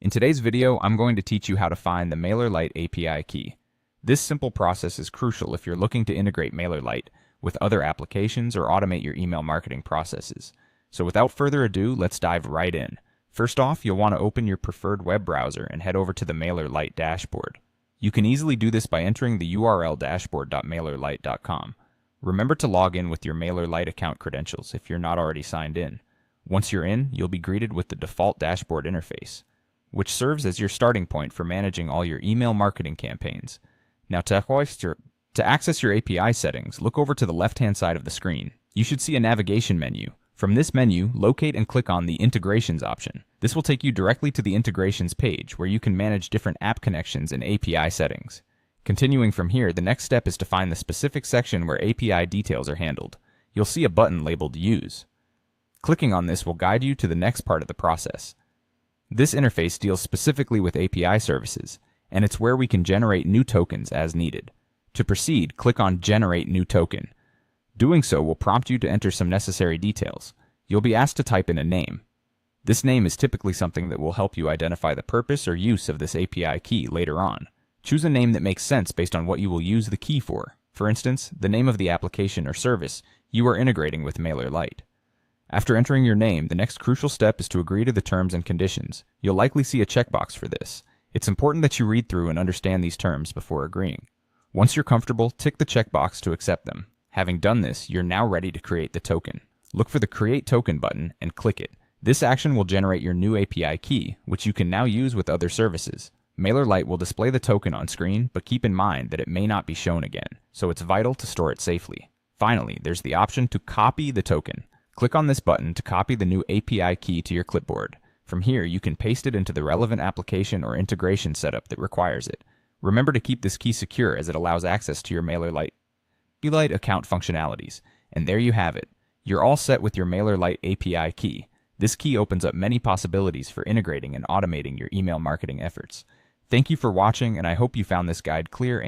In today's video, I'm going to teach you how to find the MailerLite API key. This simple process is crucial if you're looking to integrate MailerLite with other applications or automate your email marketing processes. So without further ado, let's dive right in. First off, you'll want to open your preferred web browser and head over to the MailerLite dashboard. You can easily do this by entering the URL dashboard.mailerlite.com. Remember to log in with your MailerLite account credentials if you're not already signed in. Once you're in, you'll be greeted with the default dashboard interface, which serves as your starting point for managing all your email marketing campaigns. Now, to access your API settings, look over to the left-hand side of the screen. You should see a navigation menu. From this menu, locate and click on the Integrations option. This will take you directly to the Integrations page, where you can manage different app connections and API settings. Continuing from here, the next step is to find the specific section where API details are handled. You'll see a button labeled Use. Clicking on this will guide you to the next part of the process. This interface deals specifically with API services, and it's where we can generate new tokens as needed. To proceed, click on Generate New Token. Doing so will prompt you to enter some necessary details. You'll be asked to type in a name. This name is typically something that will help you identify the purpose or use of this API key later on. Choose a name that makes sense based on what you will use the key for. For instance, the name of the application or service you are integrating with MailerLite. After entering your name, the next crucial step is to agree to the terms and conditions. You'll likely see a checkbox for this. It's important that you read through and understand these terms before agreeing. Once you're comfortable, tick the checkbox to accept them. Having done this, you're now ready to create the token. Look for the Create Token button and click it. This action will generate your new API key, which you can now use with other services. MailerLite will display the token on screen, but keep in mind that it may not be shown again, so it's vital to store it safely. Finally, there's the option to copy the token. Click on this button to copy the new API key to your clipboard. From here, you can paste it into the relevant application or integration setup that requires it. Remember to keep this key secure, as it allows access to your MailerLite account functionalities. And there you have it. You're all set with your MailerLite API key. This key opens up many possibilities for integrating and automating your email marketing efforts. Thank you for watching, and I hope you found this guide clear